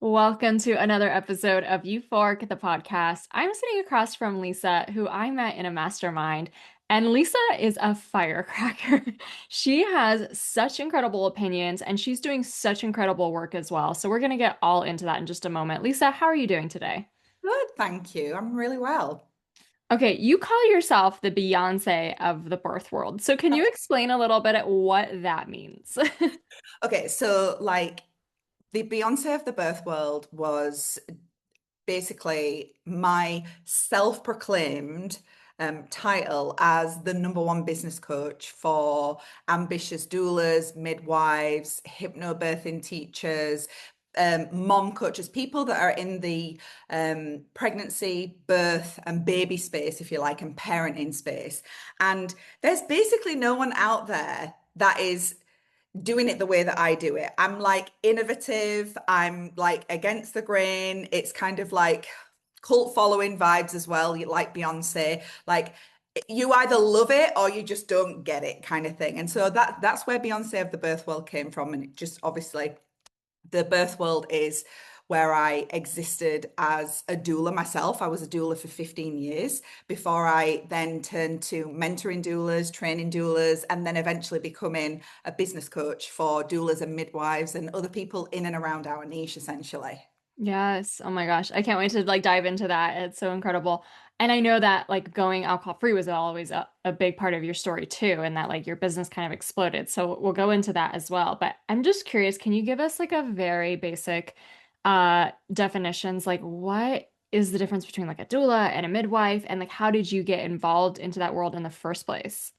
Welcome to another episode of Euphoric, the podcast. I'm sitting across from Lisa, who I met in a mastermind, and Lisa is a firecracker. She has such incredible opinions, and she's doing such incredible work as well. So we're going to get all into that in just a moment. Lisa, how are you doing today? Good, thank you. I'm really well. Okay, you call yourself the Beyonce of the birth world. So can you explain a little bit at what that means? Okay, so the Beyonce of the birth world was basically my self-proclaimed title as the number one business coach for ambitious doulas, midwives, hypnobirthing teachers, mom coaches, people that are in the pregnancy, birth, and baby space, if you like, and parenting space. And there's basically no one out there that is doing it the way that I do it. I'm like innovative, I'm like against the grain. It's kind of like cult following vibes as well, like Beyonce. Like you either love it or you just don't get it kind of thing. And so that's where Beyonce of the birth world came from. And it just obviously the birth world is where I existed as a doula myself. I was a doula for 15 years before I then turned to mentoring doulas, training doulas, and then eventually becoming a business coach for doulas and midwives and other people in and around our niche, essentially. Yes. Oh my gosh. I can't wait to dive into that. It's so incredible. And I know that going alcohol free was always a big part of your story too, and that your business kind of exploded. So we'll go into that as well. But I'm just curious, can you give us a very basic definitions? Like what is the difference between a doula and a midwife? And how did you get involved into that world in the first place?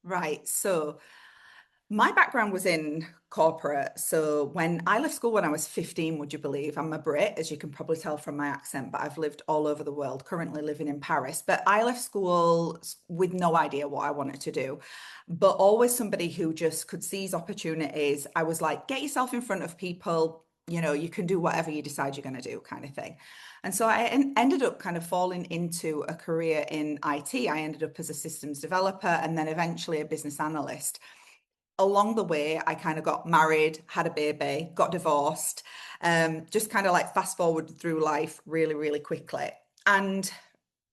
Right. So my background was in corporate. So when I left school when I was 15, would you believe? I'm a Brit, as you can probably tell from my accent, but I've lived all over the world, currently living in Paris. But I left school with no idea what I wanted to do, but always somebody who just could seize opportunities. I was like, get yourself in front of people, you can do whatever you decide you're going to do, kind of thing. And so ended up kind of falling into a career in IT. I ended up as a systems developer and then eventually a business analyst. Along the way, I kind of got married, had a baby, got divorced, just kind of like fast forward through life really, really quickly. And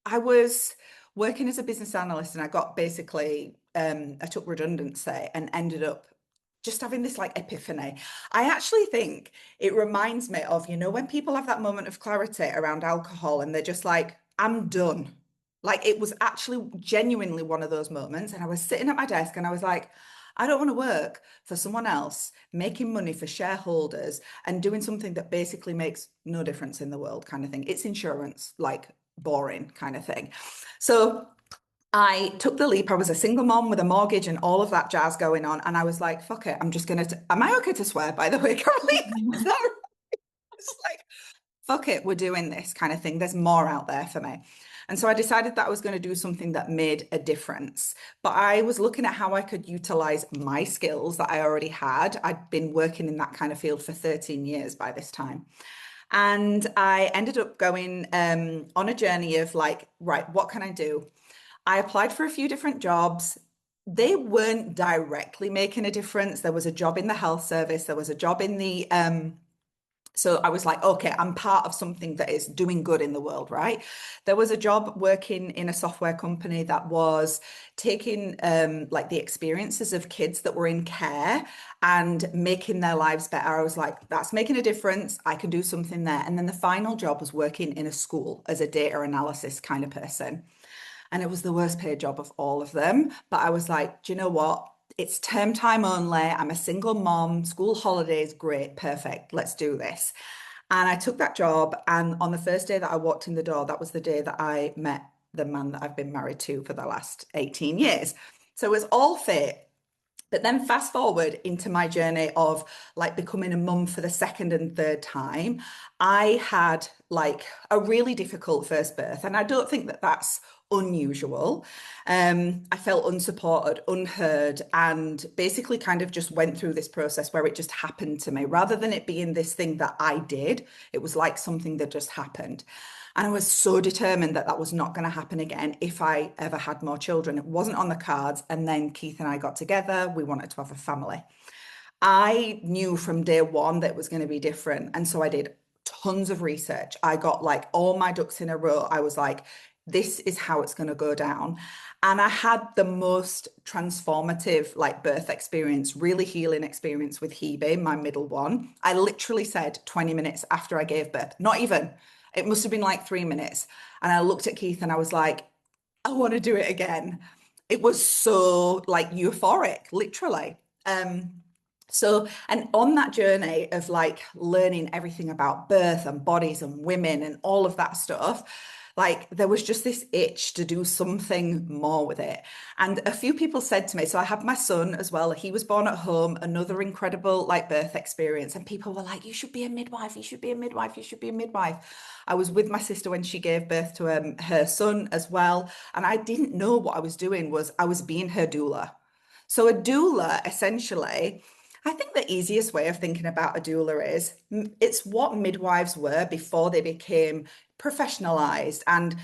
I was working as a business analyst and I got basically, I took redundancy and ended up just having this like epiphany. I actually think it reminds me of, when people have that moment of clarity around alcohol and they're just like, I'm done. Like it was actually genuinely one of those moments. And I was sitting at my desk and I was like, I don't want to work for someone else, making money for shareholders and doing something that basically makes no difference in the world, kind of thing. It's insurance, like boring kind of thing. So I took the leap. I was a single mom with a mortgage and all of that jazz going on. And I was like, fuck it. I'm just going to, am I okay to swear, by the way, Caroline? Is that right? It's like, fuck it, we're doing this kind of thing. There's more out there for me. And so I decided that I was going to do something that made a difference. But I was looking at how I could utilize my skills that I already had. I'd been working in that kind of field for 13 years by this time. And I ended up going on a journey of like, right, what can I do? I applied for a few different jobs. They weren't directly making a difference. There was a job in the health service, there was a job in the so I was like, okay, I'm part of something that is doing good in the world, right? There was a job working in a software company that was taking like the experiences of kids that were in care and making their lives better. I was like, that's making a difference. I can do something there. And then the final job was working in a school as a data analysis kind of person. And it was the worst paid job of all of them. But I was like, do you know what? It's term time only. I'm a single mom, school holidays, great, perfect. Let's do this. And I took that job. And on the first day that I walked in the door, that was the day that I met the man that I've been married to for the last 18 years. So it was all fate. But then fast forward into my journey of like becoming a mum for the second and third time, I had like a really difficult first birth. And I don't think that that's unusual. I felt unsupported, unheard, and basically kind of just went through this process where it just happened to me. Rather than it being this thing that I did, it was like something that just happened. And I was so determined that that was not going to happen again if I ever had more children. It wasn't on the cards. And then Keith and I got together. We wanted to have a family. I knew from day one that it was going to be different. And so I did tons of research. I got like all my ducks in a row. I was like, this is how it's going to go down. And I had the most transformative like birth experience, really healing experience with Hebe, my middle one. I literally said 20 minutes after I gave birth, not even. It must have been like 3 minutes. And I looked at Keith and I was like, I want to do it again. It was so like euphoric, literally. Um, and on that journey of like learning everything about birth and bodies and women and all of that stuff, like there was just this itch to do something more with it. And a few people said to me, so I have my son as well. He was born at home, another incredible like birth experience. And people were like, you should be a midwife, you should be a midwife, you should be a midwife. I was with my sister when she gave birth to her son as well. And I didn't know what I was doing was I was being her doula. So a doula essentially, I think the easiest way of thinking about a doula is it's what midwives were before they became professionalized and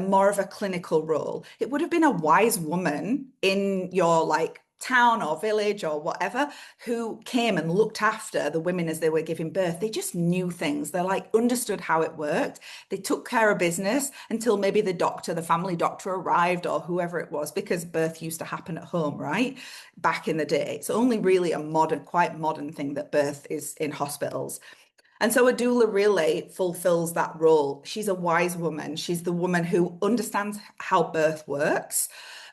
more of a clinical role. It would have been a wise woman in your like town or village or whatever who came and looked after the women as they were giving birth. They just knew things. They like understood how it worked. They took care of business until maybe the doctor, the family doctor arrived or whoever it was, because birth used to happen at home, right? Back in the day. It's only really a modern, quite modern thing that birth is in hospitals. And so a doula really fulfills that role. She's a wise woman. She's the woman who understands how birth works,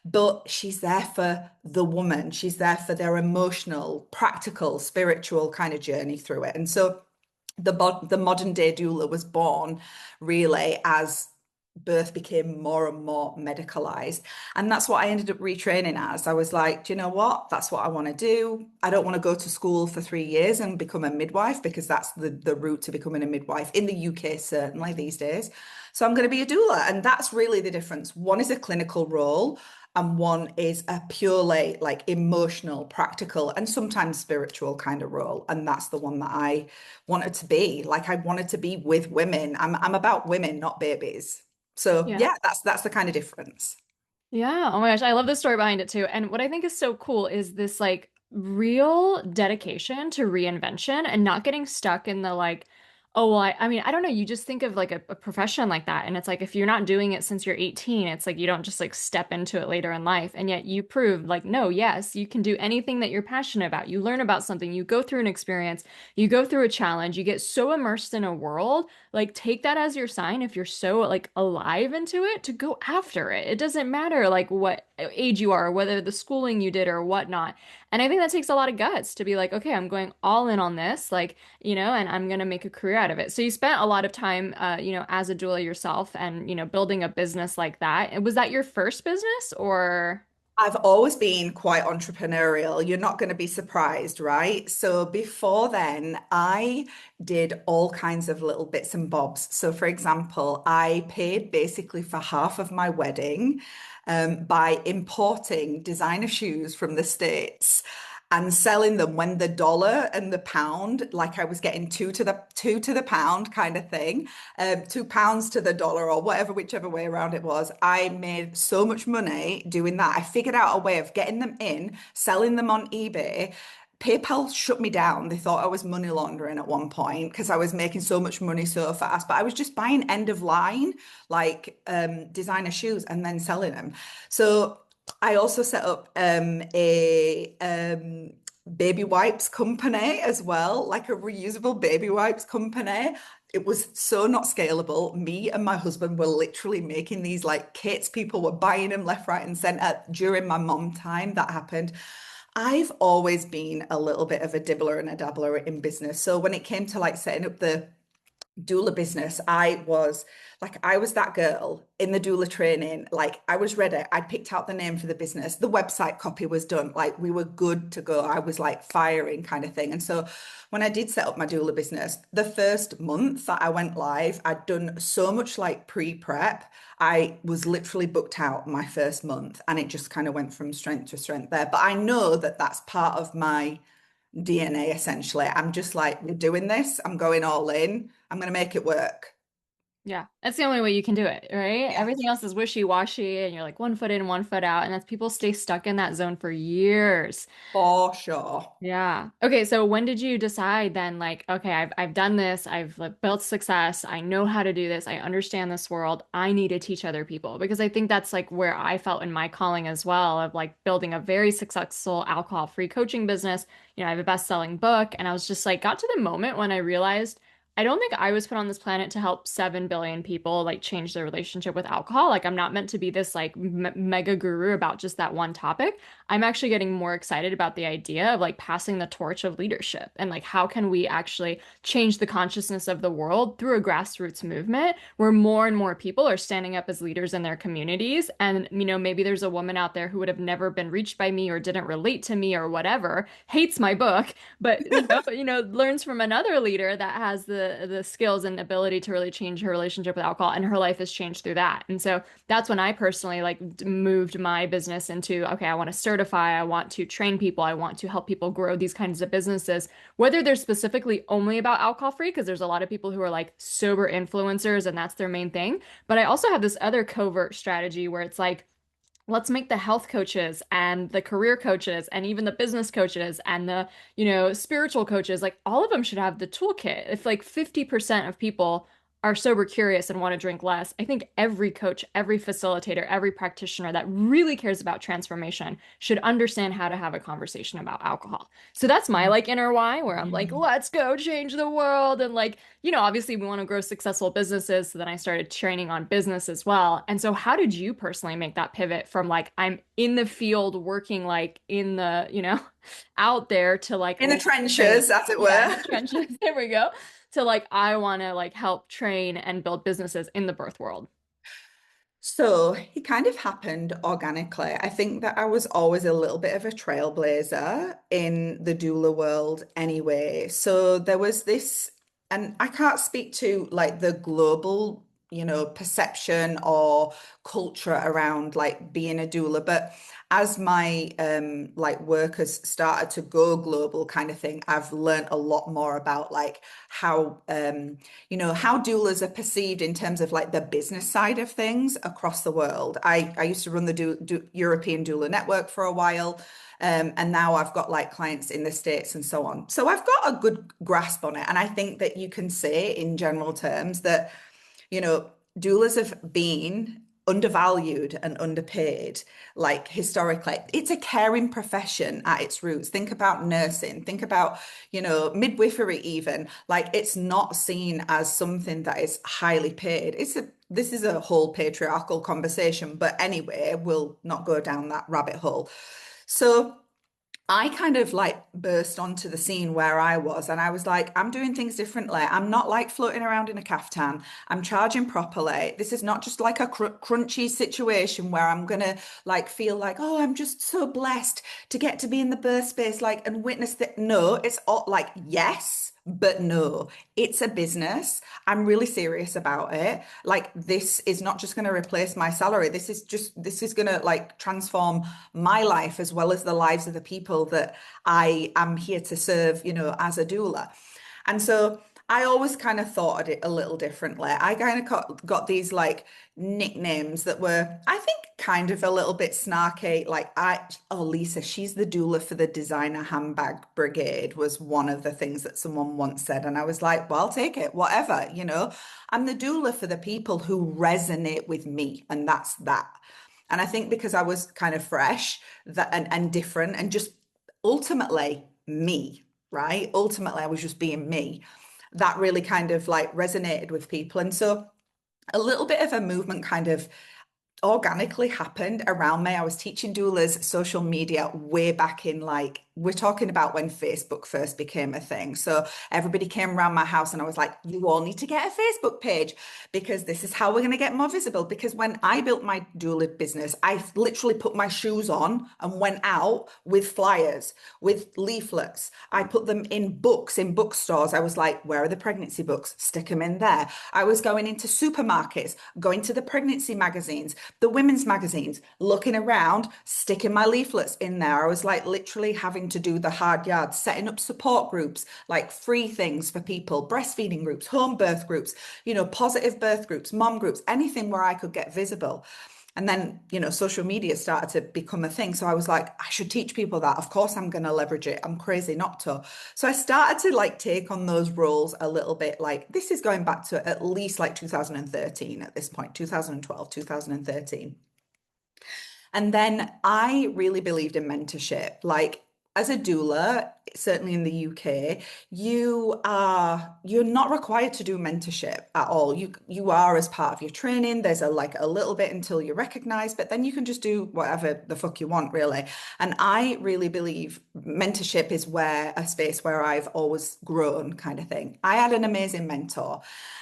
but she's there for the woman. She's there for their emotional, practical, spiritual kind of journey through it. And so the modern day doula was born really as birth became more and more medicalized. And that's what I ended up retraining as. I was like, do you know what? That's what I want to do. I don't want to go to school for 3 years and become a midwife because that's the route to becoming a midwife in the UK, certainly these days. So I'm going to be a doula. And that's really the difference. One is a clinical role and one is a purely like emotional, practical, and sometimes spiritual kind of role. And that's the one that I wanted to be. Like I wanted to be with women. I'm about women, not babies. So Yeah. yeah, that's the kind of difference. Yeah. Oh my gosh. I love the story behind it too. And what I think is so cool is this like real dedication to reinvention and not getting stuck in the like, oh, well, I mean, I don't know. You just think of like a profession like that. And it's like, if you're not doing it since you're 18, it's like you don't just like step into it later in life. And yet you proved like, no, yes, you can do anything that you're passionate about. You learn about something, you go through an experience, you go through a challenge, you get so immersed in a world, like take that as your sign if you're so like alive into it to go after it. It doesn't matter like what age you are, whether the schooling you did or whatnot. And I think that takes a lot of guts to be like, okay, I'm going all in on this, like, and I'm gonna make a career out of it. So you spent a lot of time, as a doula yourself and, building a business like that. And was that your first business or? I've always been quite entrepreneurial. You're not going to be surprised, right? So before then, I did all kinds of little bits and bobs. So, for example, I paid basically for half of my wedding by importing designer shoes from the States and selling them when the dollar and the pound, like I was getting two to the pound kind of thing, £2 to the dollar or whatever, whichever way around it was. I made so much money doing that. I figured out a way of getting them in, selling them on eBay. PayPal shut me down. They thought I was money laundering at one point because I was making so much money so fast. But I was just buying end of line, like designer shoes, and then selling them. So I also set up a baby wipes company as well, like a reusable baby wipes company. It was so not scalable. Me and my husband were literally making these like kits. People were buying them left, right, and center during my mom time. That happened. I've always been a little bit of a dibbler and a dabbler in business. So when it came to like setting up the doula business, I was that girl in the doula training. Like I was ready. I'd picked out the name for the business. The website copy was done. Like we were good to go. I was like firing kind of thing. And so when I did set up my doula business, the first month that I went live, I'd done so much like pre-prep. I was literally booked out my first month and it just kind of went from strength to strength there. But I know that that's part of my DNA essentially. I'm just like, we're doing this. I'm going all in. I'm going to make it work. Yeah, that's the only way you can do it, right? Yeah, Everything else is wishy-washy, and you're like one foot in, one foot out, and that's people stay stuck in that zone for years. for sure. Yeah. Okay, so when did you decide then, like, okay, I've done this, I've like, built success, I know how to do this, I understand this world, I need to teach other people because I think that's like where I felt in my calling as well of like building a very successful alcohol-free coaching business. I have a best-selling book, and I was just like, got to the moment when I realized I don't think I was put on this planet to help 7 billion people like change their relationship with alcohol. Like I'm not meant to be this like mega guru about just that one topic. I'm actually getting more excited about the idea of like passing the torch of leadership and like how can we actually change the consciousness of the world through a grassroots movement where more and more people are standing up as leaders in their communities. And, maybe there's a woman out there who would have never been reached by me or didn't relate to me or whatever, hates my book, but learns from another leader that has the skills and ability to really change her relationship with alcohol and her life has changed through that. And so that's when I personally like moved my business into, okay, I want to certify, I want to train people, I want to help people grow these kinds of businesses, whether they're specifically only about alcohol free, because there's a lot of people who are like sober influencers and that's their main thing. But I also have this other covert strategy where it's like, let's make the health coaches and the career coaches and even the business coaches and the, spiritual coaches, like all of them should have the toolkit. If like 50% of people are sober curious and want to drink less, I think every coach, every facilitator, every practitioner that really cares about transformation should understand how to have a conversation about alcohol. So that's my like inner why where I'm like, Mm. let's go change the world. And like, obviously we want to grow successful businesses. So then I started training on business as well. And so how did you personally make that pivot from like, I'm in the field working like in the, out there to like, In the train. trenches, as it Yeah, in were. the trenches. There we go. To like, I want to like help train and build businesses in the birth world. So it kind of happened organically. I think that I was always a little bit of a trailblazer in the doula world anyway. So there was this, and I can't speak to like the global, perception or culture around like being a doula, but as my like work has started to go global kind of thing, I've learned a lot more about like how how doulas are perceived in terms of like the business side of things across the world. I used to run the European doula network for a while. And now I've got like clients in the States and so on. So I've got a good grasp on it. And I think that you can say in general terms that, you know, doulas have been undervalued and underpaid, like historically. It's a caring profession at its roots. Think about nursing, think about, midwifery even. Like it's not seen as something that is highly paid. This is a whole patriarchal conversation, but anyway, we'll not go down that rabbit hole. So I kind of like burst onto the scene where I was, and I was like, I'm doing things differently. I'm not like floating around in a caftan. I'm charging properly. This is not just like a crunchy situation where I'm gonna like feel like, oh, I'm just so blessed to get to be in the birth space, like and witness that. No, it's all like, yes, but no, it's a business. I'm really serious about it. Like, this is not just going to replace my salary. This is going to like transform my life as well as the lives of the people that I am here to serve, as a doula. And so I always kind of thought of it a little differently. I kind of got these like nicknames that were, I think, kind of a little bit snarky. Oh, Lisa, she's the doula for the designer handbag brigade, was one of the things that someone once said. And I was like, well, I'll take it, whatever. I'm the doula for the people who resonate with me. And that's that. And I think because I was kind of fresh and different and just ultimately me, right? Ultimately, I was just being me. That really kind of like resonated with people. And so a little bit of a movement kind of organically happened around me. I was teaching doulas social media way back in like, we're talking about when Facebook first became a thing. So everybody came around my house and I was like, you all need to get a Facebook page because this is how we're going to get more visible. Because when I built my doula business, I literally put my shoes on and went out with flyers, with leaflets. I put them in books, in bookstores. I was like, where are the pregnancy books? Stick them in there. I was going into supermarkets, going to the pregnancy magazines, the women's magazines, looking around, sticking my leaflets in there. I was like literally having having to do the hard yards, setting up support groups, like free things for people, breastfeeding groups, home birth groups, positive birth groups, mom groups, anything where I could get visible. And then, social media started to become a thing. So I was like, I should teach people that. Of course, I'm going to leverage it. I'm crazy not to. So I started to like take on those roles a little bit. Like this is going back to at least like 2013 at this point, 2012, 2013. And then I really believed in mentorship. Like as a doula, certainly in the UK, you're not required to do mentorship at all. You are as part of your training. There's a little bit until you're recognized, but then you can just do whatever the fuck you want, really. And I really believe mentorship is where a space where I've always grown, kind of thing. I had an amazing mentor,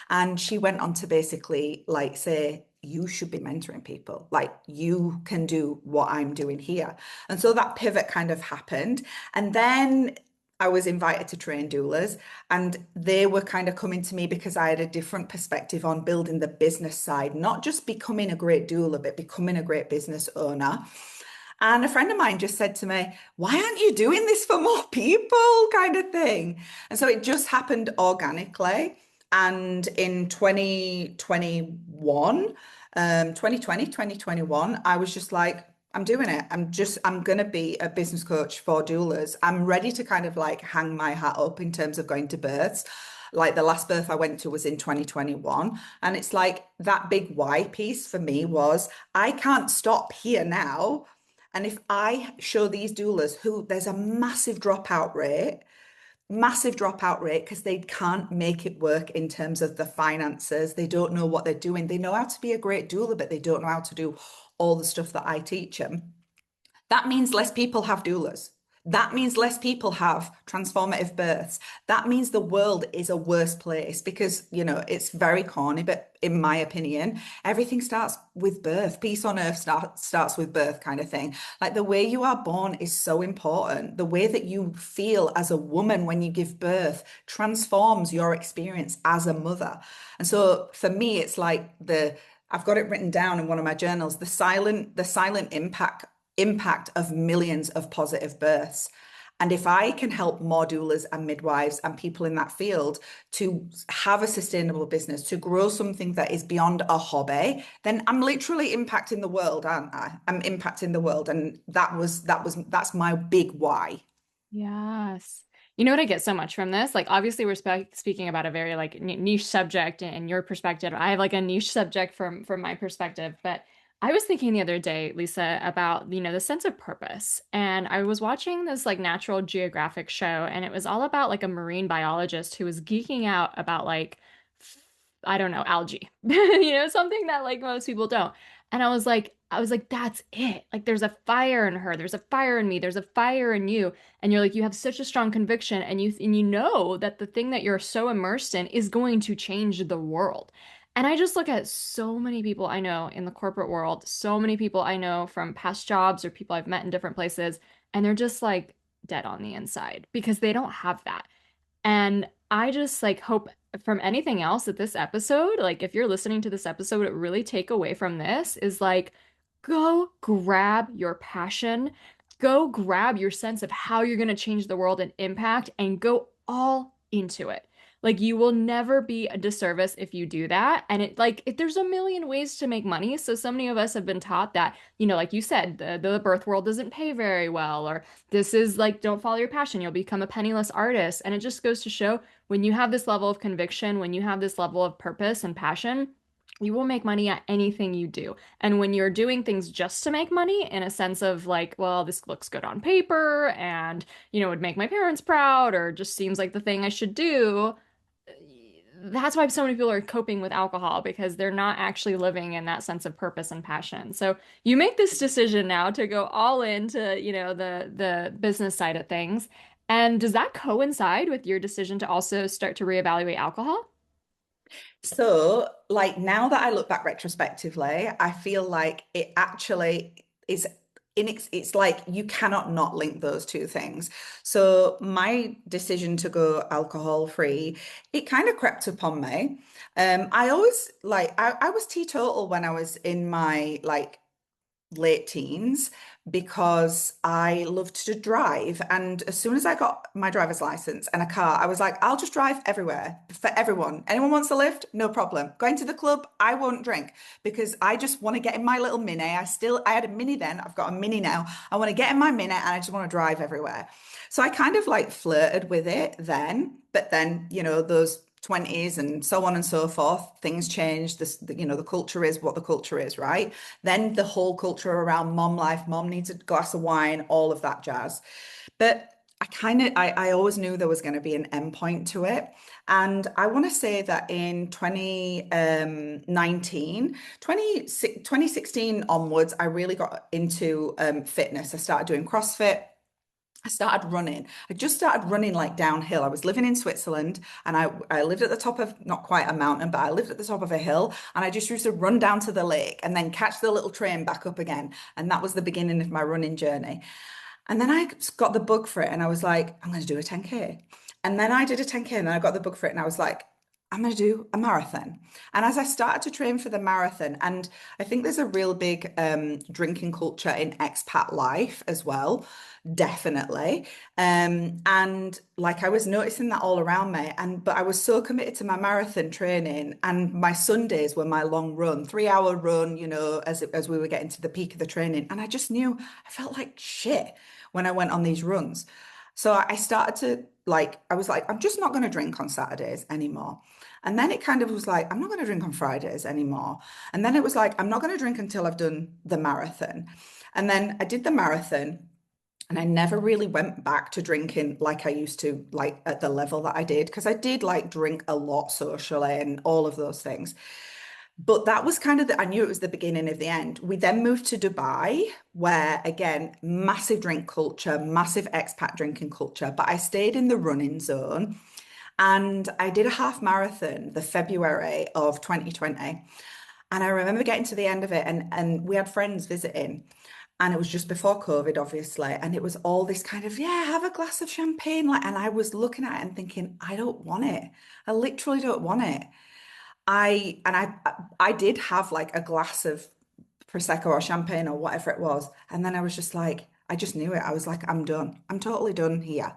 and she went on to basically like say, you should be mentoring people. Like you can do what I'm doing here. And so that pivot kind of happened. And then I was invited to train doulas, and they were kind of coming to me because I had a different perspective on building the business side, not just becoming a great doula, but becoming a great business owner. And a friend of mine just said to me, why aren't you doing this for more people? Kind of thing. And so it just happened organically. And in 2021, 2021, I was just like, I'm doing it. I'm going to be a business coach for doulas. I'm ready to kind of like hang my hat up in terms of going to births. Like the last birth I went to was in 2021. And it's like that big why piece for me was I can't stop here now. And if I show these doulas who there's a massive dropout rate because they can't make it work in terms of the finances. They don't know what they're doing. They know how to be a great doula, but they don't know how to do all the stuff that I teach them. That means less people have doulas. That means less people have transformative births. That means the world is a worse place because, it's very corny, but in my opinion, everything starts with birth. Peace on earth starts with birth, kind of thing. Like the way you are born is so important. The way that you feel as a woman when you give birth transforms your experience as a mother. And so for me, it's like I've got it written down in one of my journals, the silent impact of millions of positive births. And if I can help more doulas and midwives and people in that field to have a sustainable business, to grow something that is beyond a hobby, then I'm literally impacting the world, aren't I? I'm impacting the world. And that's my big why. Yes. You know what I get so much from this? Like, obviously, we're speaking about a very like niche subject in your perspective. I have like a niche subject from my perspective, but I was thinking the other day, Lisa, about the sense of purpose, and I was watching this like Natural Geographic show, and it was all about like a marine biologist who was geeking out about like I don't know, algae, something that like most people don't. And I was like, that's it. Like, there's a fire in her. There's a fire in me. There's a fire in you. And you're like, you have such a strong conviction, and you know that the thing that you're so immersed in is going to change the world. And I just look at so many people I know in the corporate world, so many people I know from past jobs or people I've met in different places, and they're just like dead on the inside because they don't have that. And I just like hope from anything else that this episode, like if you're listening to this episode, what really take away from this is like go grab your passion, go grab your sense of how you're going to change the world and impact and go all into it. Like you will never be a disservice if you do that. And there's a million ways to make money. So many of us have been taught that, like you said, the birth world doesn't pay very well, or this is like, don't follow your passion, you'll become a penniless artist. And it just goes to show when you have this level of conviction, when you have this level of purpose and passion, you will make money at anything you do. And when you're doing things just to make money in a sense of like, well, this looks good on paper and, would make my parents proud or just seems like the thing I should do, that's why so many people are coping with alcohol because they're not actually living in that sense of purpose and passion. So you make this decision now to go all into, the business side of things. And does that coincide with your decision to also start to reevaluate alcohol? So, like now that I look back retrospectively, I feel like it actually is it's like you cannot not link those two things. So, my decision to go alcohol free, it kind of crept upon me. I always I was teetotal when I was in my like late teens because I loved to drive. And as soon as I got my driver's license and a car, I was like, I'll just drive everywhere for everyone. Anyone wants a lift? No problem. Going to the club, I won't drink because I just want to get in my little mini. I had a mini then, I've got a mini now. I want to get in my mini and I just want to drive everywhere. So I kind of like flirted with it then, but then, those 20s and so on and so forth, things change. The culture is what the culture is, right? Then the whole culture around mom life, mom needs a glass of wine, all of that jazz. But I always knew there was going to be an endpoint to it. And I want to say that in 2016 onwards, I really got into fitness. I started doing CrossFit. I started running. I just started running like downhill. I was living in Switzerland and I lived at the top of not quite a mountain, but I lived at the top of a hill. And I just used to run down to the lake and then catch the little train back up again. And that was the beginning of my running journey. And then I got the bug for it and I was like, I'm going to do a 10K. And then I did a 10K and then I got the bug for it and I was like, I'm going to do a marathon. And as I started to train for the marathon, and I think there's a real big drinking culture in expat life as well, definitely. And like I was noticing that all around me. But I was so committed to my marathon training, and my Sundays were my long run, 3 hour run, as we were getting to the peak of the training. And I just knew I felt like shit when I went on these runs. So I started to I was like, I'm just not going to drink on Saturdays anymore. And then it kind of was like, I'm not going to drink on Fridays anymore. And then it was like, I'm not going to drink until I've done the marathon. And then I did the marathon and I never really went back to drinking like I used to, like at the level that I did, because I did like drink a lot socially and all of those things. But that was kind of I knew it was the beginning of the end. We then moved to Dubai, where again, massive drink culture, massive expat drinking culture. But I stayed in the running zone and I did a half marathon the February of 2020. And I remember getting to the end of it and we had friends visiting. And it was just before COVID, obviously. And it was all this kind of, yeah, have a glass of champagne. And I was looking at it and thinking, I don't want it. I literally don't want it. I did have like a glass of prosecco or champagne or whatever it was, and then I was just like, I just knew it. I was like, I'm done. I'm totally done here.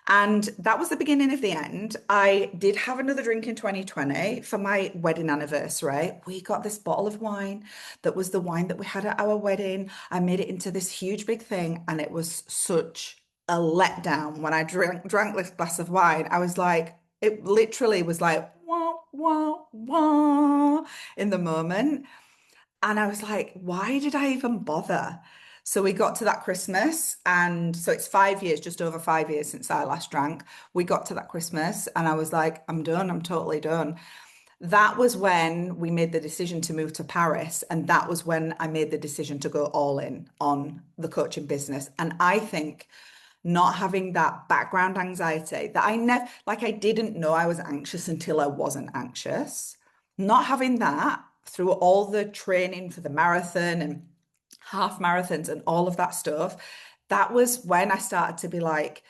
And that was the beginning of the end. I did have another drink in 2020 for my wedding anniversary. We got this bottle of wine that was the wine that we had at our wedding. I made it into this huge big thing, and it was such a letdown when I drank this glass of wine. I was like, it literally was like, wah, wah, wah in the moment. And I was like, why did I even bother? So we got to that Christmas, and so it's 5 years, just over 5 years since I last drank. We got to that Christmas, and I was like, I'm done. I'm totally done. That was when we made the decision to move to Paris. And that was when I made the decision to go all in on the coaching business. And I think not having that background anxiety that I never, like, I didn't know I was anxious until I wasn't anxious. Not having that through all the training for the marathon and half marathons and all of that stuff, that was when I started to be like,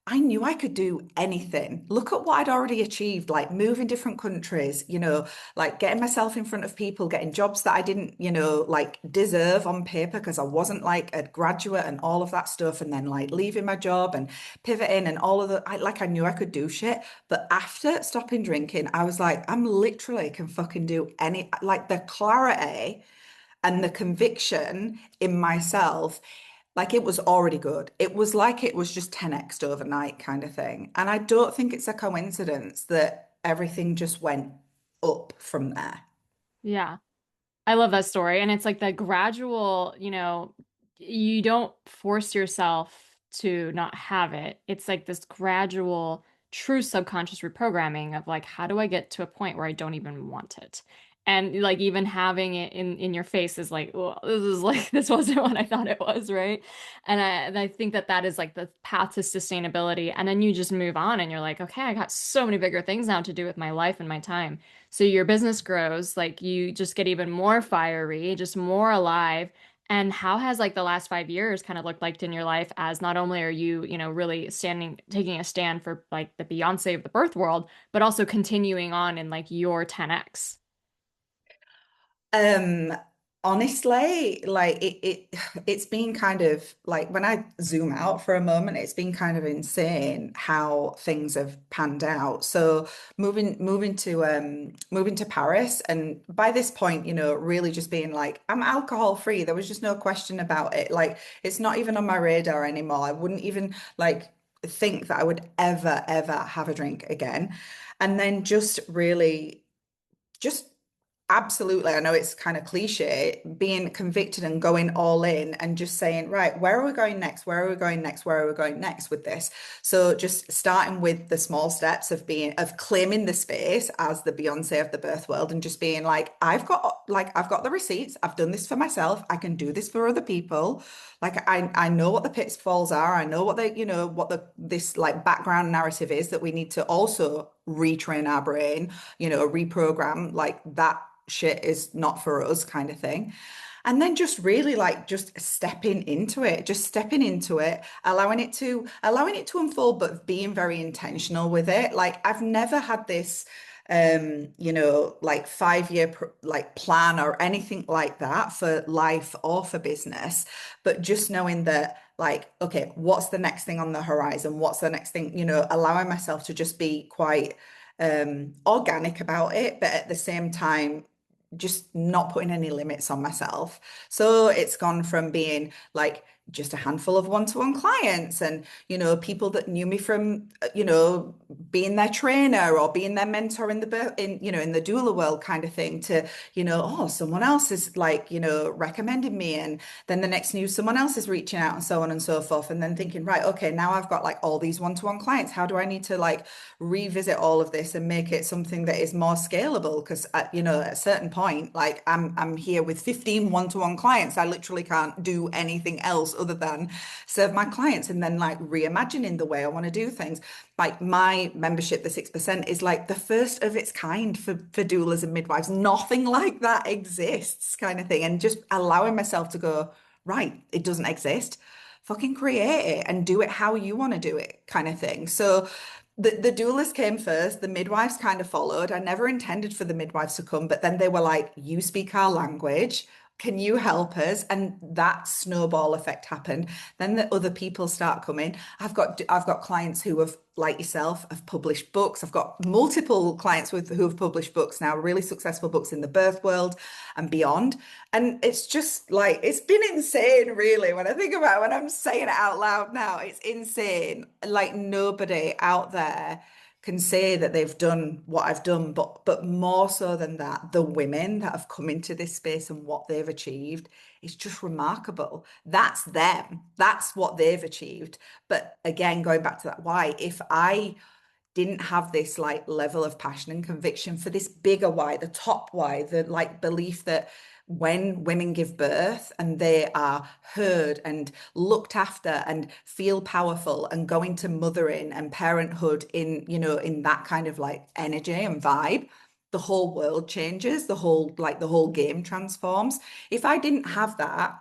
I knew I could do anything. Look at what I'd already achieved, like moving different countries, like getting myself in front of people, getting jobs that I didn't, like deserve on paper because I wasn't like a graduate and all of that stuff. And then like leaving my job and pivoting and all of I knew I could do shit. But after stopping drinking, I was like, I'm literally can fucking do like the clarity and the conviction in myself, like it was already good. It was like it was just 10x overnight kind of thing. And I don't think it's a coincidence that everything just went up from there. Yeah. I love that story. And it's like the gradual, you don't force yourself to not have it. It's like this gradual, true subconscious reprogramming of like, how do I get to a point where I don't even want it? And like even having it in your face is like, well, this is like this wasn't what I thought it was, right? And I think that that is like the path to sustainability. And then you just move on and you're like, okay, I got so many bigger things now to do with my life and my time. So your business grows, like you just get even more fiery, just more alive. And how has like the last 5 years kind of looked like in your life as not only are you, really taking a stand for like the Beyonce of the birth world, but also continuing on in like your 10x? Honestly, like it's been kind of like when I zoom out for a moment, it's been kind of insane how things have panned out. So moving to Paris, and by this point, really just being like, I'm alcohol free. There was just no question about it. Like it's not even on my radar anymore. I wouldn't even like think that I would ever have a drink again. And then just absolutely, I know it's kind of cliche, being convicted and going all in and just saying, right, where are we going next? Where are we going next? Where are we going next with this? So just starting with the small steps of claiming the space as the Beyonce of the birth world and just being like, I've got the receipts. I've done this for myself. I can do this for other people. Like I know what the pitfalls are. I know what what this like background narrative is that we need to also retrain our brain, reprogram like that shit is not for us kind of thing. And then just really like just stepping into it, allowing it to unfold, but being very intentional with it. Like I've never had this like 5 year like plan or anything like that for life or for business, but just knowing that like, okay, what's the next thing on the horizon? What's the next thing, allowing myself to just be quite organic about it, but at the same time, just not putting any limits on myself. So it's gone from being like just a handful of one-to-one clients and, people that knew me from, being their trainer or being their mentor in in the doula world kind of thing to, oh, someone else is like, recommending me. And then the next news, someone else is reaching out and so on and so forth. And then thinking, right, okay, now I've got like all these one-to-one clients. How do I need to like revisit all of this and make it something that is more scalable? Because at a certain point, like I'm here with 15 one-to-one clients. I literally can't do anything else other than serve my clients and then like reimagining the way I want to do things. Like my membership, the 6%, is like the first of its kind for doulas and midwives. Nothing like that exists, kind of thing. And just allowing myself to go, right, it doesn't exist. Fucking create it and do it how you want to do it, kind of thing. So the doulas came first, the midwives kind of followed. I never intended for the midwives to come, but then they were like, you speak our language. Can you help us? And that snowball effect happened. Then the other people start coming. I've got clients who have, like yourself, have published books. I've got multiple clients who have published books now, really successful books in the birth world and beyond. And it's just like it's been insane, really. When I think about it, when I'm saying it out loud now, it's insane. Like nobody out there can say that they've done what I've done, but more so than that, the women that have come into this space and what they've achieved is just remarkable. That's them. That's what they've achieved. But again, going back to that why, if I didn't have this like level of passion and conviction for this bigger why, the top why, the like belief that when women give birth and they are heard and looked after and feel powerful and go into mothering and parenthood in that kind of like energy and vibe, the whole world changes, the whole game transforms. If I didn't have that,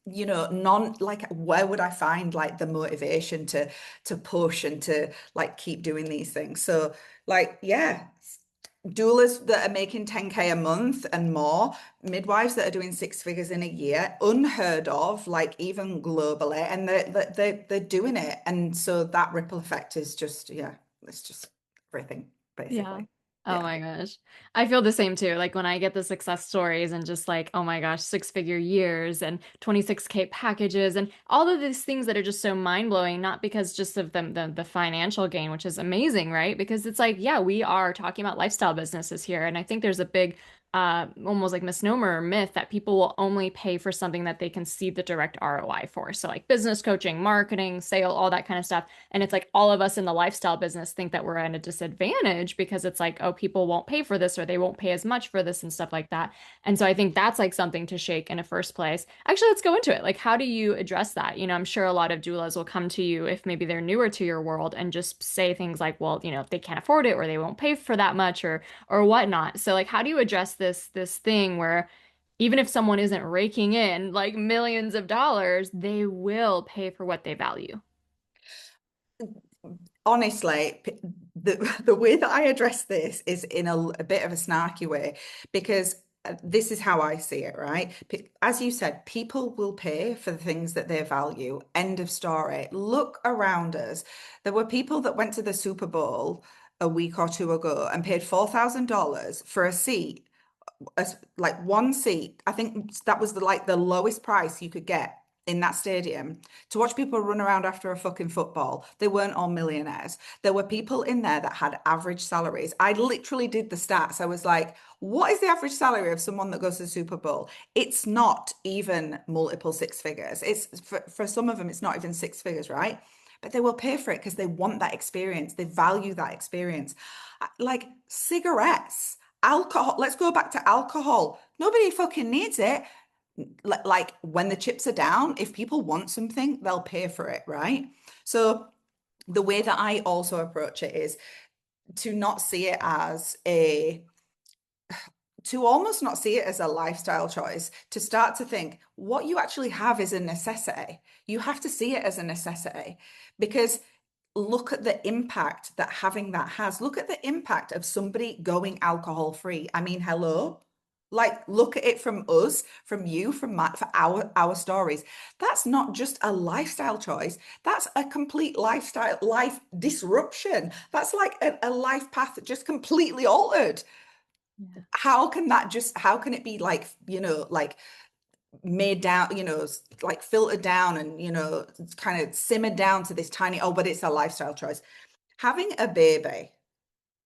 non like where would I find like the motivation to push and to like keep doing these things? So like yeah, doulas that are making 10K a month and more, midwives that are doing six figures in a year, unheard of, like even globally, and they're doing it. And so that ripple effect is just yeah, it's just everything Yeah. basically. Oh Yeah. my gosh. I feel the same too. Like when I get the success stories and just like, oh my gosh, six-figure years and 26K packages and all of these things that are just so mind-blowing, not because just of the financial gain, which is amazing, right? Because it's like, yeah, we are talking about lifestyle businesses here. And I think there's a big almost like misnomer or myth that people will only pay for something that they can see the direct ROI for. So like business coaching, marketing, sale, all that kind of stuff. And it's like all of us in the lifestyle business think that we're at a disadvantage because it's like, oh, people won't pay for this or they won't pay as much for this and stuff like that. And so I think that's like something to shake in a first place. Actually, let's go into it. Like, how do you address that? I'm sure a lot of doulas will come to you if maybe they're newer to your world and just say things like, well, if they can't afford it or they won't pay for that much or whatnot. So like, how do you address this thing where even if someone isn't raking in like millions of dollars, they will pay for what they value? Honestly, the way that I address this is in a bit of a snarky way because this is how I see it, right? As you said, people will pay for the things that they value. End of story. Look around us. There were people that went to the Super Bowl a week or two ago and paid $4,000 for a seat, like one seat. I think that was the lowest price you could get in that stadium to watch people run around after a fucking football. They weren't all millionaires. There were people in there that had average salaries. I literally did the stats. I was like, what is the average salary of someone that goes to the Super Bowl? It's not even multiple six figures. It's for some of them, it's not even six figures, right? But they will pay for it because they want that experience. They value that experience. Like cigarettes, alcohol. Let's go back to alcohol. Nobody fucking needs it. Like when the chips are down, if people want something, they'll pay for it, right? So the way that I also approach it is to not see it as a to almost not see it as a lifestyle choice, to start to think what you actually have is a necessity. You have to see it as a necessity because look at the impact that having that has. Look at the impact of somebody going alcohol free. I mean, hello. Like, look at it from us, from you, from my, for our stories. That's not just a lifestyle choice. That's a complete lifestyle life disruption. That's like a life path that just completely altered. Yeah. How can it be like, like made down, like filtered down and, kind of simmered down to this tiny, oh, but it's a lifestyle choice. Having a baby,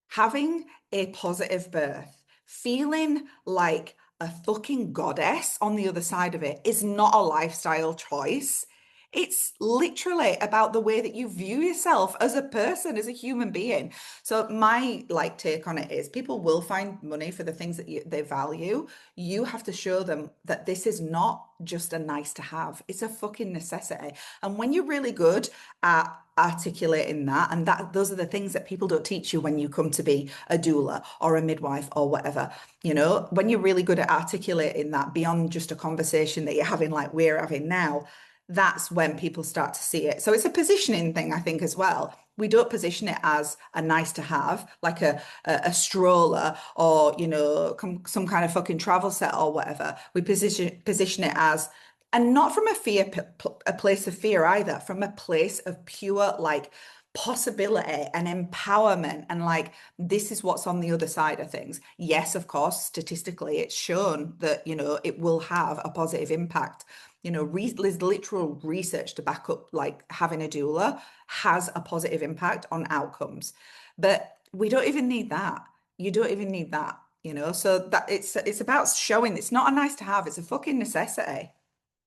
having a positive birth, feeling like a fucking goddess on the other side of it is not a lifestyle choice. It's literally about the way that you view yourself as a person, as a human being. So my like take on it is people will find money for the things that they value. You have to show them that this is not just a nice to have. It's a fucking necessity. And when you're really good at articulating that, and that those are the things that people don't teach you when you come to be a doula or a midwife or whatever. When you're really good at articulating that beyond just a conversation that you're having like we're having now, that's when people start to see it. So it's a positioning thing, I think, as well. We don't position it as a nice to have, like a stroller or some kind of fucking travel set or whatever. We position it as, and not from a place of fear either, from a place of pure like possibility and empowerment and like this is what's on the other side of things. Yes, of course, statistically it's shown that it will have a positive impact. There's literal research to back up like having a doula has a positive impact on outcomes. But we don't even need that. You don't even need that, So that it's about showing it's not a nice to have, it's a fucking necessity.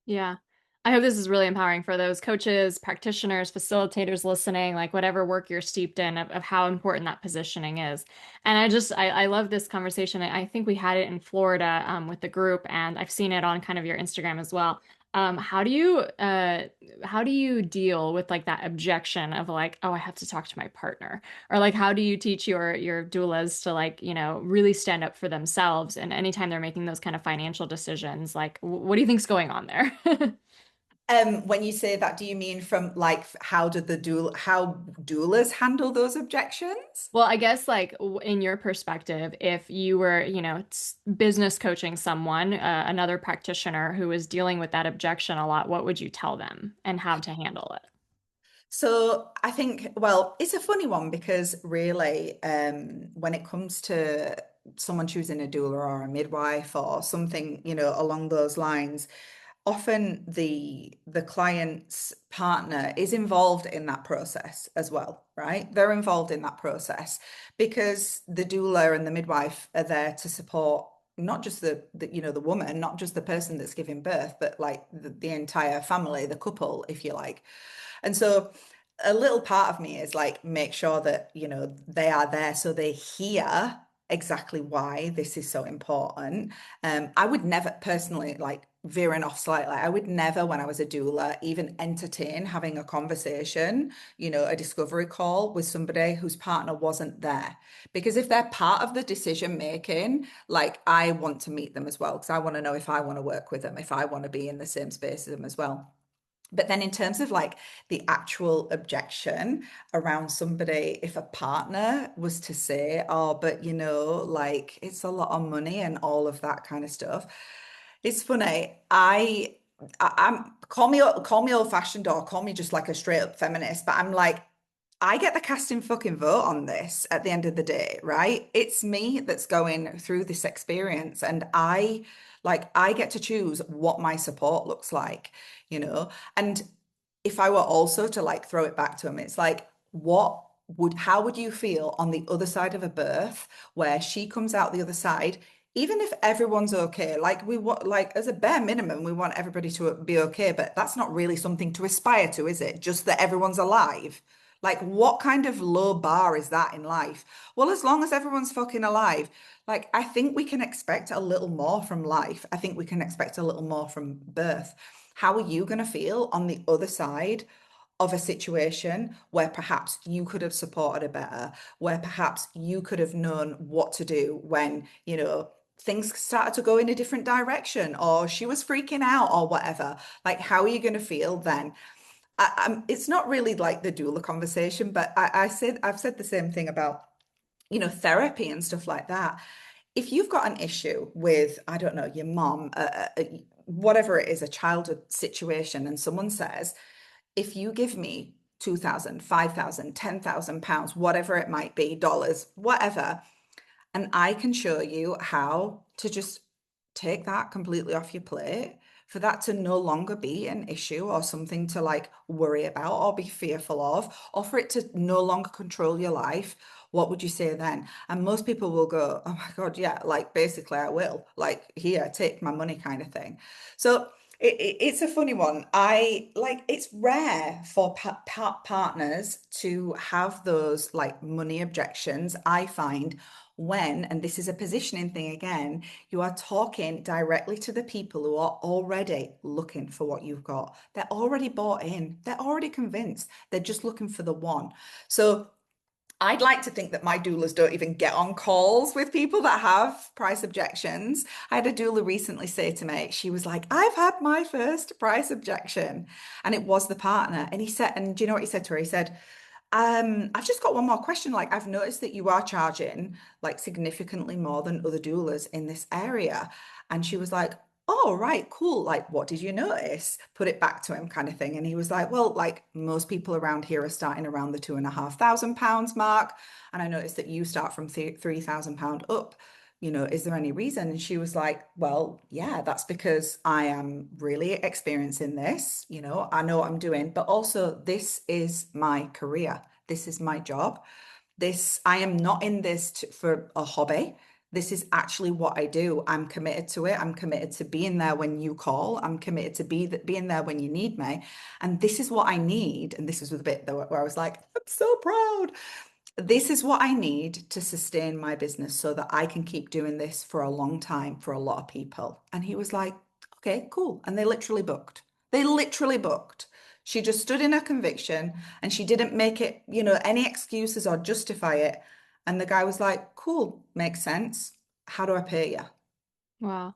Yeah. I hope this is really empowering for those coaches, practitioners, facilitators listening, like whatever work you're steeped in of how important that positioning is. And I love this conversation. I think we had it in Florida with the group, and I've seen it on kind of your Instagram as well. How do you deal with like that objection of like, oh, I have to talk to my partner? Or like how do you teach your doulas to like, really stand up for themselves and anytime they're making those kind of financial decisions, like what do you think's going on there? When you say that, do you mean from like how doulas handle those objections? Well, I guess like in your perspective, if you were, business coaching someone, another practitioner who is dealing with that objection a lot, what would you tell them and how to handle it? So I think, well, it's a funny one because really, when it comes to someone choosing a doula or a midwife or something, along those lines, often the client's partner is involved in that process as well, right? They're involved in that process because the doula and the midwife are there to support not just the woman, not just the person that's giving birth, but like the entire family, the couple, if you like. And so a little part of me is like, make sure that, they are there so they hear exactly why this is so important. I would never personally, like veering off slightly, I would never, when I was a doula, even entertain having a conversation, a discovery call with somebody whose partner wasn't there. Because if they're part of the decision making, like I want to meet them as well, because I want to know if I want to work with them, if I want to be in the same space as them as well. But then in terms of like the actual objection around somebody, if a partner was to say, oh, but you know, like it's a lot of money and all of that kind of stuff. It's funny. I'm call me old fashioned or call me just like a straight up feminist, but I'm like, I get the casting fucking vote on this at the end of the day, right? It's me that's going through this experience and I get to choose what my support looks like, you know? And if I were also to like throw it back to him, it's like, how would you feel on the other side of a birth where she comes out the other side, even if everyone's okay, like we want, like as a bare minimum, we want everybody to be okay, but that's not really something to aspire to, is it? Just that everyone's alive. Like, what kind of low bar is that in life? Well, as long as everyone's fucking alive, like, I think we can expect a little more from life. I think we can expect a little more from birth. How are you going to feel on the other side of a situation where perhaps you could have supported her better, where perhaps you could have known what to do when, you know, things started to go in a different direction or she was freaking out or whatever? Like, how are you going to feel then? It's not really like the doula conversation, but I've said the same thing about, you know, therapy and stuff like that. If you've got an issue with, I don't know, your mom, whatever it is, a childhood situation, and someone says, if you give me 2,000, 5,000, 10,000 pounds, whatever it might be, dollars, whatever, and I can show you how to just take that completely off your plate, for that to no longer be an issue or something to like worry about or be fearful of, or for it to no longer control your life. What would you say then? And most people will go, oh my God, yeah, like basically I will. Like, here, take my money kind of thing. So it's a funny one. I like it's rare for partners to have those like money objections. I find when, and this is a positioning thing again, you are talking directly to the people who are already looking for what you've got. They're already bought in, they're already convinced, they're just looking for the one. So I'd like to think that my doulas don't even get on calls with people that have price objections. I had a doula recently say to me, she was like, I've had my first price objection. And it was the partner. And he said, and do you know what he said to her? He said, I've just got one more question. Like, I've noticed that you are charging like significantly more than other doulas in this area. And she was like, oh, right, cool. Like, what did you notice? Put it back to him, kind of thing. And he was like, well, like most people around here are starting around the £2,500 mark. And I noticed that you start from £3,000 up. You know, is there any reason? And she was like, well, yeah, that's because I am really experiencing this. You know, I know what I'm doing, but also this is my career. This is my job. I am not in this for a hobby. This is actually what I do. I'm committed to it. I'm committed to being there when you call. I'm committed to being there when you need me. And this is what I need. And this is the bit where I was like, I'm so proud. This is what I need to sustain my business so that I can keep doing this for a long time for a lot of people. And he was like, okay, cool. And they literally booked. They literally booked. She just stood in her conviction and she didn't make it, you know, any excuses or justify it. And the guy was like, cool, makes sense. How do I pay you? Wow.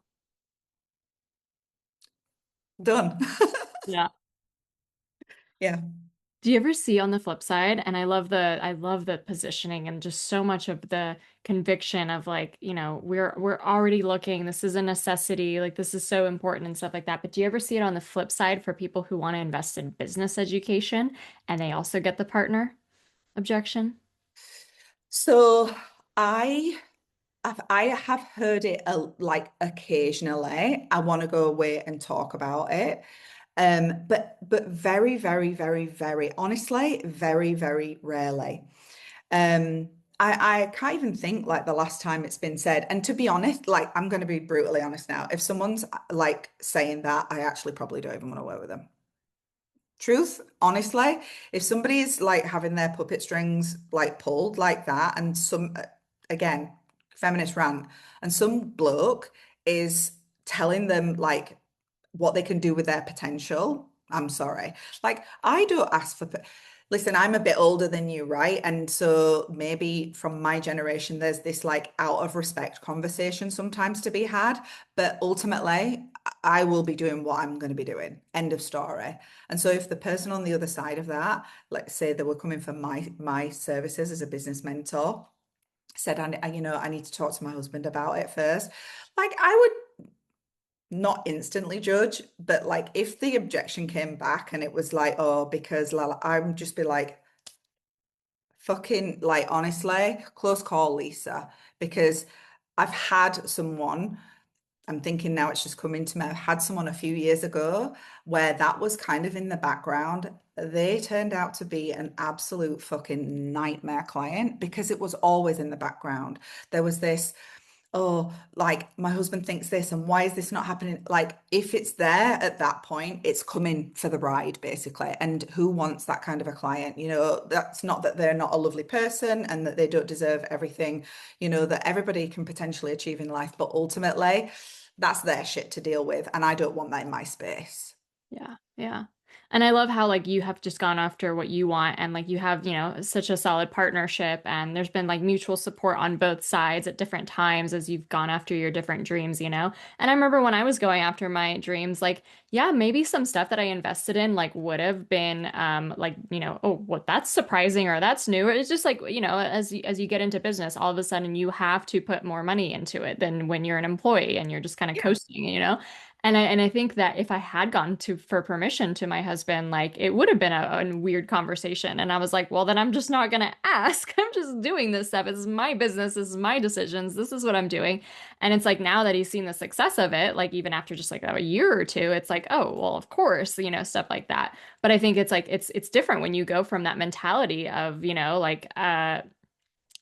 Done. Yeah. Yeah. Do you ever see on the flip side? And I love the positioning and just so much of the conviction of like, you know, we're already looking, this is a necessity, like this is so important and stuff like that. But do you ever see it on the flip side for people who want to invest in business education and they also get the partner objection? So I I have heard it like occasionally. I want to go away and talk about it. But very, very, very, very honestly, very, very rarely. Um, I can't even think like the last time it's been said. And to be honest, like I'm going to be brutally honest now. If someone's like saying that, I actually probably don't even want to work with them. Truth, honestly, if somebody is like having their puppet strings like pulled like that, and again, feminist rant, and some bloke is telling them like what they can do with their potential, I'm sorry. Like, I don't ask for, listen, I'm a bit older than you, right? And so maybe from my generation, there's this like out of respect conversation sometimes to be had. But ultimately, I will be doing what I'm going to be doing. End of story. And so if the person on the other side of that, let's say they were coming for my services as a business mentor, said, I need to talk to my husband about it first. Like I would not instantly judge, but like if the objection came back and it was like, oh, because Lala, I would just be like, fucking like honestly, close call, Lisa, because I've had someone, I'm thinking now it's just coming to me. I've had someone a few years ago where that was kind of in the background. They turned out to be an absolute fucking nightmare client because it was always in the background. There was this, oh, like my husband thinks this, and why is this not happening? Like, if it's there at that point, it's coming for the ride, basically. And who wants that kind of a client? You know, that's not that they're not a lovely person and that they don't deserve everything, you know, that everybody can potentially achieve in life, but ultimately, that's their shit to deal with. And I don't want that in my space. Yeah, yeah. And I love how like you have just gone after what you want and like you have, such a solid partnership and there's been like mutual support on both sides at different times as you've gone after your different dreams. And I remember when I was going after my dreams, like, yeah, maybe some stuff that I invested in like would have been like, oh, what that's surprising or that's new. It's just like, as you get into business, all of a sudden you have to put more money into it than when you're an employee and you're just kind of Yeah. coasting. And I think that if I had gone to for permission to my husband, like it would have been a weird conversation. And I was like, well, then I'm just not gonna ask. I'm just doing this stuff. It's my business. This is my decisions. This is what I'm doing. And it's like now that he's seen the success of it, like even after just like a year or two, it's like, oh, well, of course, stuff like that. But I think it's like it's different when you go from that mentality of, like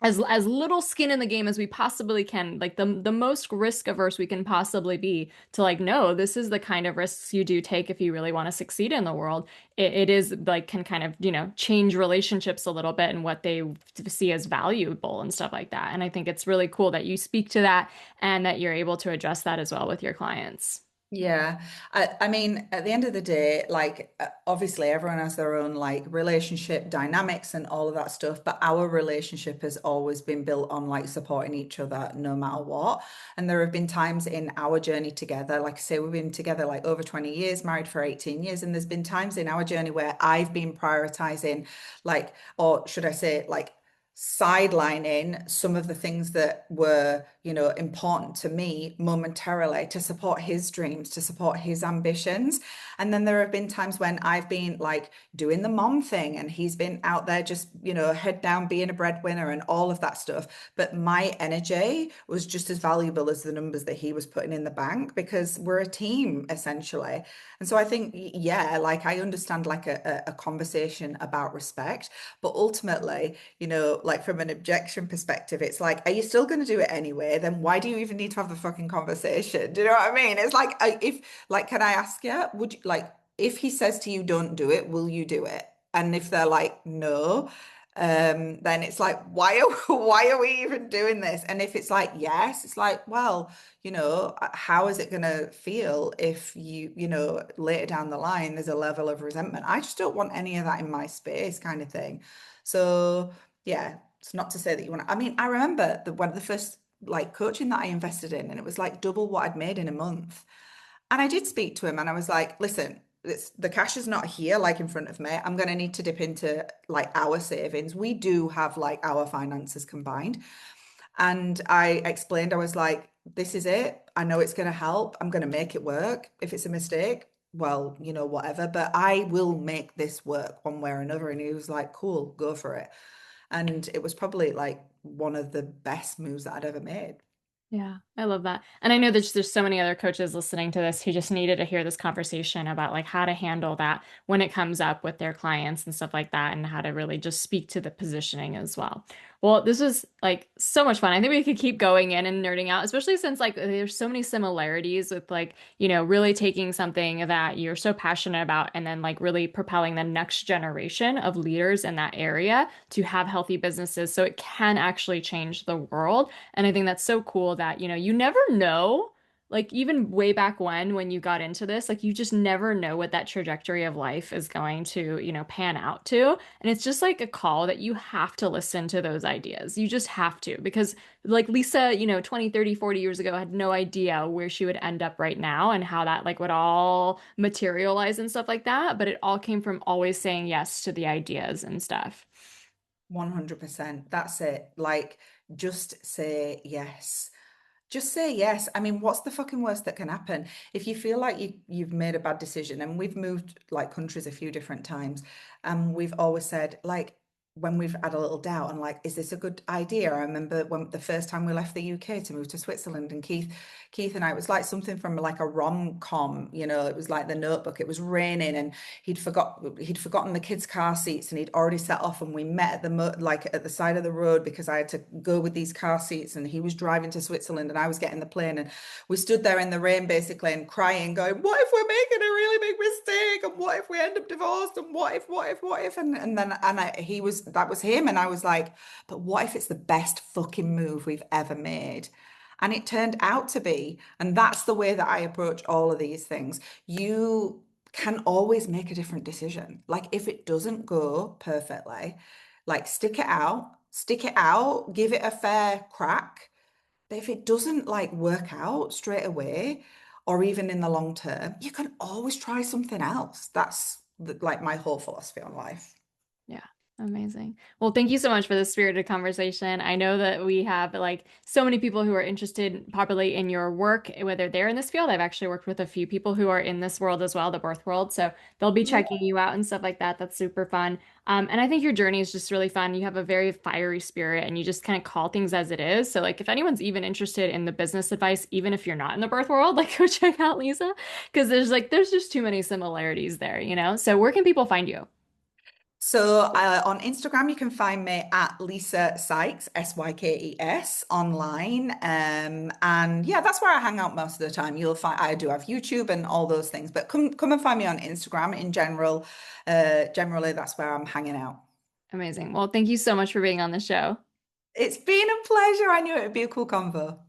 as little skin in the game as we possibly can, like the most risk averse we can possibly be to like, no, this is the kind of risks you do take if you really want to succeed in the world. It is like can kind of, change relationships a little bit and what they see as valuable and stuff like that. And I think it's really cool that you speak to that and that you're able to address that as well with your clients. Yeah. I mean, at the end of the day, like obviously everyone has their own like relationship dynamics and all of that stuff, but our relationship has always been built on like supporting each other no matter what. And there have been times in our journey together, like I say, we've been together like over 20 years, married for 18 years, and there's been times in our journey where I've been prioritizing like, or should I say, like sidelining some of the things that were, important to me momentarily to support his dreams, to support his ambitions. And then there have been times when I've been like doing the mom thing and he's been out there just, head down being a breadwinner and all of that stuff. But my energy was just as valuable as the numbers that he was putting in the bank because we're a team essentially. And so I think, yeah, like I understand like a conversation about respect, but ultimately, like from an objection perspective, it's like, are you still going to do it anyway? Then why do you even need to have the fucking conversation? Do you know what I mean? It's like, if, like, can I ask you, would you, like, if he says to you, don't do it, will you do it? And if they're like, no, then it's like, why are we even doing this? And if it's like, yes, it's like, well, how is it going to feel if later down the line, there's a level of resentment? I just don't want any of that in my space kind of thing. So, yeah, it's not to say that you want to. I mean, I remember one of the first like coaching that I invested in, and it was like double what I'd made in a month. And I did speak to him and I was like, listen, the cash is not here like in front of me. I'm going to need to dip into like our savings. We do have like our finances combined. And I explained, I was like, this is it. I know it's going to help. I'm going to make it work. If it's a mistake, well, whatever. But I will make this work one way or another. And he was like, cool, go for it. And it was probably like one of the best moves that I'd ever made. Yeah, I love that. And I know there's so many other coaches listening to this who just needed to hear this conversation about like how to handle that when it comes up with their clients and stuff like that and how to really just speak to the positioning as well. Well, this was like so much fun. I think we could keep going in and nerding out, especially since like there's so many similarities with like, really taking something that you're so passionate about and then like really propelling the next generation of leaders in that area to have healthy businesses so it can actually change the world. And I think that's so cool that, you never know like even way back when you got into this, like you just never know what that trajectory of life is going to, pan out to. And it's just like a call that you have to listen to those ideas. You just have to, because like Lisa, 20, 30, 40 years ago had no idea where she would end up right now and how that like would all materialize and stuff like that. But it all came from always saying yes to the ideas and stuff. 100%. That's it. Like, just say yes. Just say yes. I mean, what's the fucking worst that can happen? If you feel like you've made a bad decision, and we've moved like countries a few different times, and we've always said, like, when we've had a little doubt and like, is this a good idea? I remember when the first time we left the UK to move to Switzerland, and Keith and I, it was like something from like a rom-com, it was like The Notebook. It was raining, and he'd forgotten the kids' car seats, and he'd already set off, and we met at like at the side of the road because I had to go with these car seats, and he was driving to Switzerland and I was getting the plane, and we stood there in the rain basically and crying, going, what if we're making a really big mistake, and what if we end up divorced, and what if, and then that was him, and I was like, but what if it's the best fucking move we've ever made? And it turned out to be. And that's the way that I approach all of these things. You can always make a different decision. Like if it doesn't go perfectly, like stick it out, give it a fair crack. But if it doesn't like work out straight away, or even in the long term, you can always try something else. That's like my whole philosophy on life. Yeah, amazing. Well, thank you so much for this spirited conversation. I know that we have like so many people who are interested probably in your work, whether they're in this field. I've actually worked with a few people who are in this world as well, the birth world. So they'll be checking you out and stuff like that. That's super fun. And I think your journey is just really fun. You have a very fiery spirit and you just kind of call things as it is. So like if anyone's even interested in the business advice, even if you're not in the birth world, like go check out Lisa because there's just too many similarities there. So where can people find you? So on Instagram, you can find me at Lisa Sykes, Sykes online. And yeah, that's where I hang out most of the time. You'll find I do have YouTube and all those things, but come and find me on Instagram in general. Generally, that's where I'm hanging out. Amazing. Well, thank you so much for being on the show. It's been a pleasure. I knew it would be a cool convo.